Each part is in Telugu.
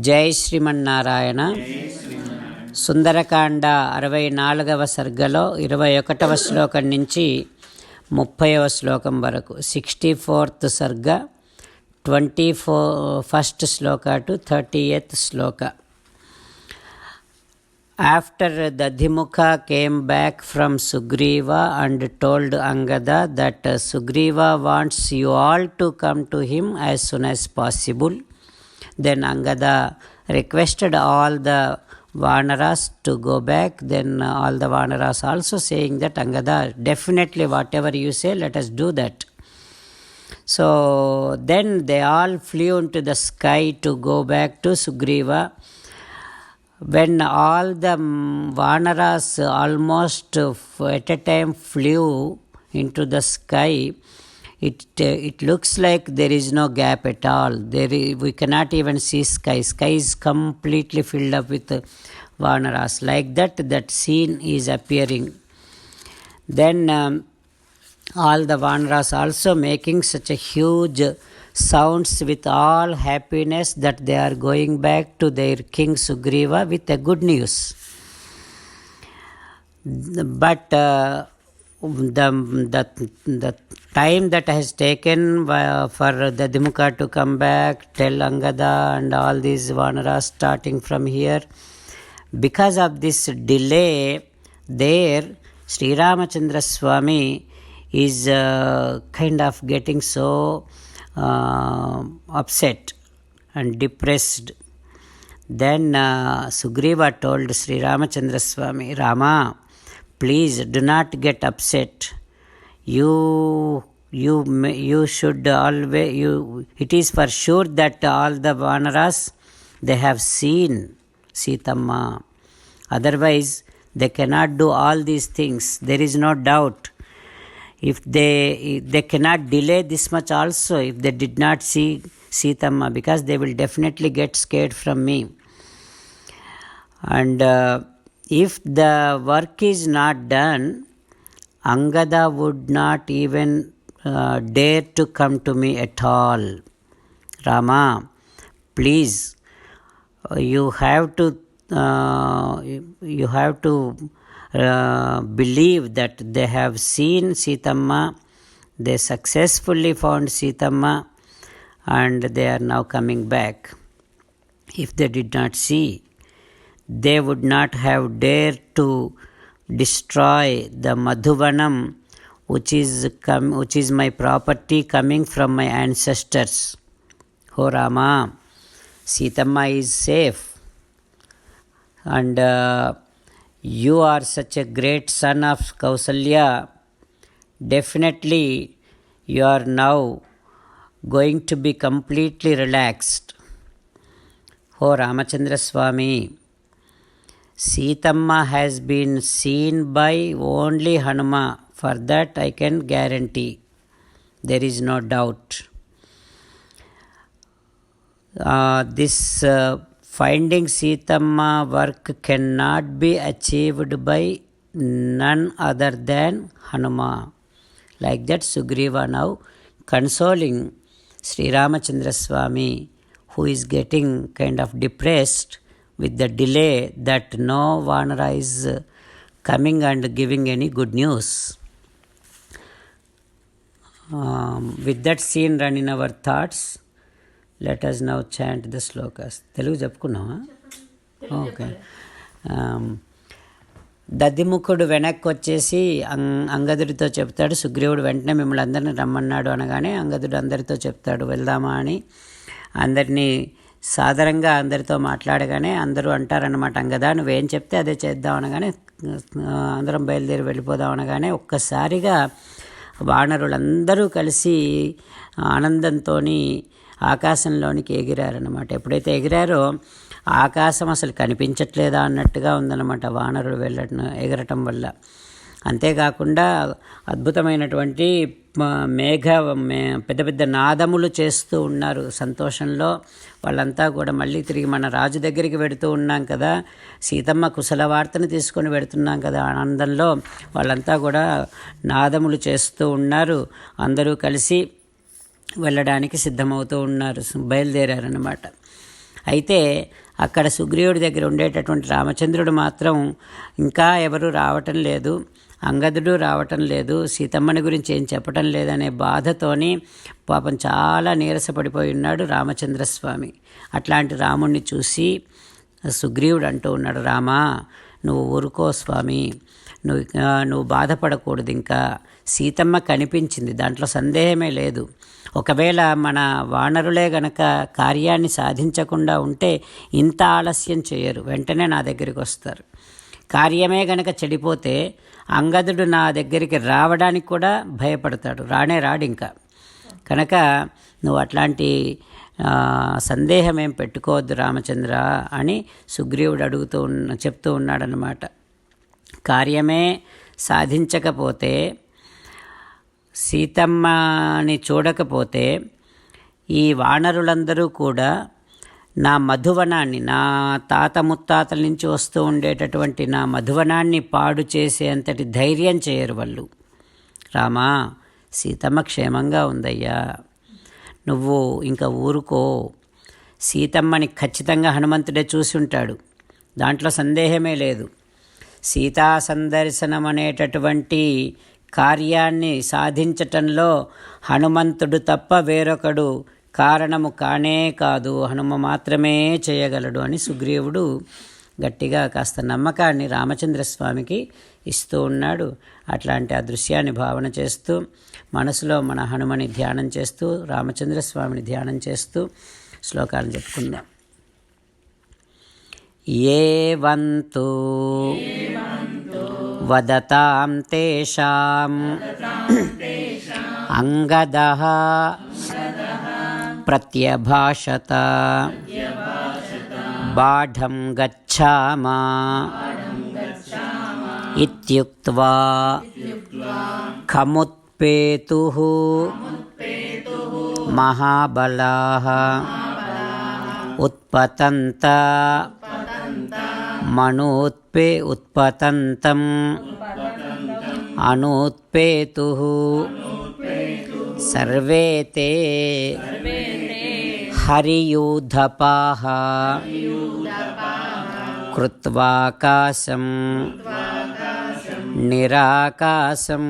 జై శ్రీమన్నారాయణ. సుందరకాండ 64వ సర్గలో 21వ శ్లోకం నుంచి 30వ శ్లోకం వరకు, 64th సర్గ, 21st Shloka to 30th Shloka. After Dadhimukha came back from Sugriva and told Angada that Sugriva wants you all to come to him as soon as possible, then Angada requested all the Vanaras to go back. Then all the Vanaras also saying that Angada, definitely whatever you say, let us do that. So then they all flew into the sky to go back to Sugriva. When all the Vanaras almost at a time flew into the sky, it looks like there is no gap at all. We cannot even see sky. Sky is completely filled up with Vanaras. Like that scene is appearing. Then all the Vanaras also making such a huge sounds with all happiness that they are going back to their king Sugriva with a good news. But the time that has taken for Dadhimukha to come back, tell Angada and all these Vanaras starting from here, because of this delay there, Sri Ramachandra Swami is kind of getting so upset and depressed. Then Sugriva told Sri Ramachandra Swami, Rama, please do not get upset. You should always, it is for sure that all the Vanaras, they have seen Sitamma. Otherwise they cannot do all these things. There is no doubt. If they cannot delay this much also if they did not see Sitamma, because they will definitely get scared from me. And if the work is not done, Angada would not even dare to come to me at all. Rama, please, you have to believe that they have seen Sitamma, they successfully found Sitamma, and they are now coming back. If they did not see, they would not have dared to destroy the Madhuvanam, which is my property coming from my ancestors. Oh Rama, Sitamma is safe, and you are such a great son of Kausalya. Definitely you are now going to be completely relaxed. Oh Ramachandra Swami, Sitamma has been seen by only Hanuma. For that I can guarantee. There is no doubt. This finding Sitamma work cannot be achieved by none other than Hanuma. Like that Sugriva now consoling Sri Ramachandra Swami, who is getting kind of depressed with the delay that no Vanara is coming and giving any good news. With that scene run in our thoughts, let us now chant the slokas. Telugu చెప్పుకున్నావా? ఓకే. దద్దిముఖుడు వెనక్కి వచ్చేసి అంగదుడితో చెప్తాడు. సుగ్రీవుడు వెంటనే మిమ్మల్ని అందరినీ రమ్మన్నాడు అనగానే అంగదుడు అందరితో చెప్తాడు వెళ్దామా అని. అందరినీ సాదరంగా అందరితో మాట్లాడగానే అందరూ అంటారన్నమాట, అంగదా నువ్వేం చెప్తే అదే చేద్దాం అనగానే అందరం బయలుదేరి వెళ్ళిపోదాం అనగానే ఒక్కసారిగా వానరులందరూ కలిసి ఆనందంతో ఆకాశంలోనికి ఎగిరారన్నమాట. ఎప్పుడైతే ఎగిరారో ఆకాశం అసలు కనిపించట్లేదా అన్నట్టుగా ఉందన్నమాట వానరులు ఎగరటం వల్ల. అంతేకాకుండా అద్భుతమైనటువంటి పెద్ద పెద్ద నాదములు చేస్తూ ఉన్నారు సంతోషంలో. వాళ్ళంతా కూడా మళ్ళీ తిరిగి మన రాజు దగ్గరికి వెడుతూ ఉన్నాం కదా, సీతమ్మ కుశల వార్తను తీసుకొని వెడుతున్నాం కదా, ఆనందంలో వాళ్ళంతా కూడా నాదములు చేస్తూ ఉన్నారు. అందరూ కలిసి వెళ్ళడానికి సిద్ధమవుతూ ఉన్నారు, బయలుదేరారన్నమాట. అయితే అక్కడ సుగ్రీవుడి దగ్గర ఉండేటటువంటి రామచంద్రుడు మాత్రం ఇంకా ఎవరు రావటం లేదు, అంగదుడు రావటం లేదు, సీతమ్మని గురించి ఏం చెప్పటం లేదనే బాధతోని పాపం చాలా నీరసపడిపోయి ఉన్నాడు రామచంద్రస్వామి. అట్లాంటి రాముణ్ణి సుగ్రీవుడు అంటూ ఉన్నాడు, రామా నువ్వు ఊరుకో స్వామి, నువ్వు బాధపడకూడదు, ఇంకా సీతమ్మ కనిపించింది, దాంట్లో సందేహమే లేదు. ఒకవేళ మన వానరులే గనక కార్యాన్ని సాధించకుండా ఉంటే ఇంత ఆలస్యం చేయరు, వెంటనే నా దగ్గరికి వస్తారు. కార్యమే గనక చెడిపోతే అంగదుడు నా దగ్గరికి రావడానికి కూడా భయపడతాడు, రాడు ఇంకా. కనుక నువ్వు అట్లాంటి సందేహం ఏం పెట్టుకోవద్దు రామచంద్ర అని సుగ్రీవుడు చెప్తూ ఉన్నాడనమాట. కార్యమే సాధించకపోతే, సీతమ్మని చూడకపోతే ఈ వానరులందరూ కూడా నా మధువనాన్ని, నా తాత ముత్తాతల నుంచి వస్తూ ఉండేటటువంటి నా మధువనాన్ని పాడు చేసేంతటి ధైర్యం చేయరు వాళ్ళు. రామా సీతమ్మ క్షేమంగా ఉందయ్యా, నువ్వు ఇంకా ఊరుకో. సీతమ్మని ఖచ్చితంగా హనుమంతుడే చూసి ఉంటాడు, దాంట్లో సందేహమే లేదు. సీతా సందర్శనం అనేటటువంటి కార్యాన్ని సాధించటంలో హనుమంతుడు తప్ప వేరొకడు కారణము కానే కాదు, హనుమ మాత్రమే చేయగలడు అని సుగ్రీవుడు గట్టిగా కాస్త నమ్మకాన్ని రామచంద్రస్వామికి ఇస్తూ ఉన్నాడు. అట్లాంటి ఆ దృశ్యాన్ని భావన చేస్తూ మనసులో మన హనుమని ధ్యానం చేస్తూ రామచంద్రస్వామిని ధ్యానం చేస్తూ శ్లోకాలను చెప్పుకుందాం. ఏవంతు వదతాం తేషాం అంగదః ప్రత్యభాషత బాఢం గచ్ఛామా ఇత్యుక్త్వా ఖముత్పేతుః మహాబలాః ఉత్పతంత ఉత్పతంతం అనూత్పేతుః సర్వే తే హరియూధపాః కృత్వాకాశం నిరాకాశం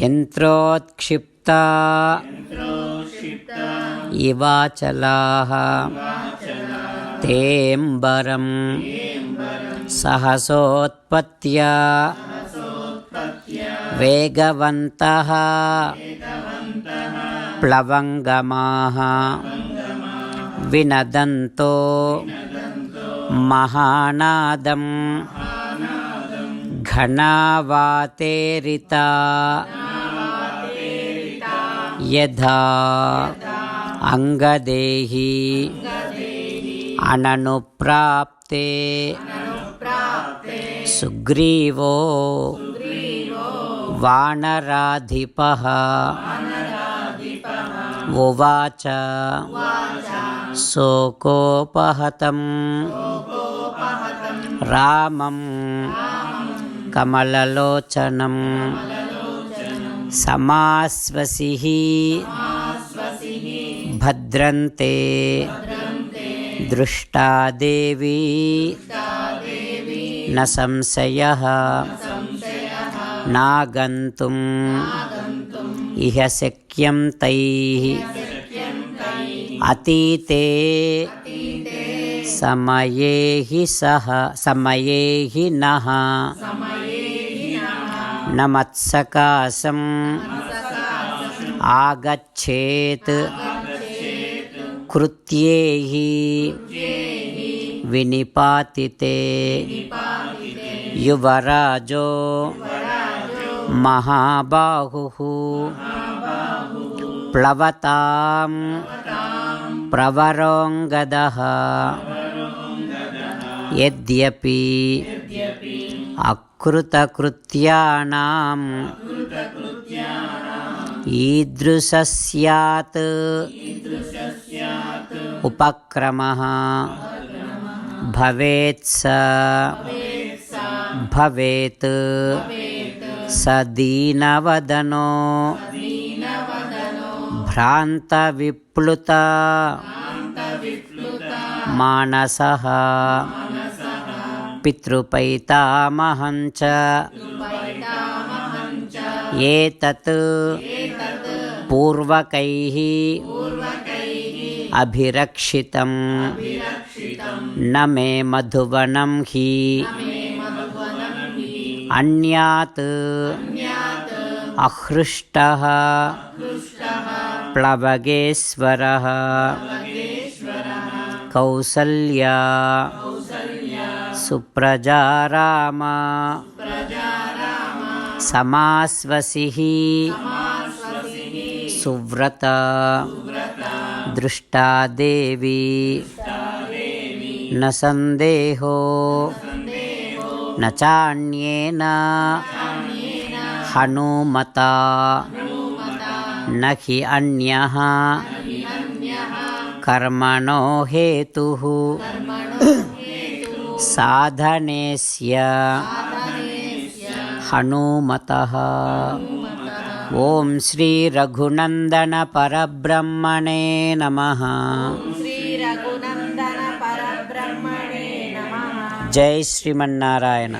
యంత్రోత్క్షిప్తా ఇవాచలాః తేంబరం సహసోత్పత్త్యా వేగవంతః ప్లవంగమాః వినదంతో మహానాదం ఘనావాతేరితా యథా అంగదేహి అననుప్రాప్తే సుగ్రీవో వానరాధిపః ఉవాచ శోకోపహతం రామం కమలలోచనం సమాశ్వసిః భద్రంతే దృష్టా దేవీ న సంశయః నాగంతుం ఇహ శక్యం తైః అతీతే సమయే నః నమత్సకాశం ఆగచ్చేత్ కృత్యేః వినిపాతితే యువరాజో మహాబాహుః ప్లవతాం ప్రవరోంగదః యద్యపి అకృతకృత్యానాం ఈదృశస్యాత్ ఉపక్రమః భవేత్ స దీనవదనో భ్రాంత విప్లుత మానసః పితృపైతామహం చ ఏతత్ పూర్వకైః అభిరక్షితం న మే మధువనం హి అన్యాత్ అహృష్టః ప్లవగేశ్వరః కౌసల్యా సుప్రజారామ సమాస్వసిః సువ్రత దృష్టా దేవి న సందేహో న చాన్యేన హనుమతా న హి అన్యః కర్మణో హేతుః సాధనేస్య హనుమతః. ఓం శ్రీ రఘునందన పరబ్రహ్మణే నమః. జై శ్రీమన్నారాయణ.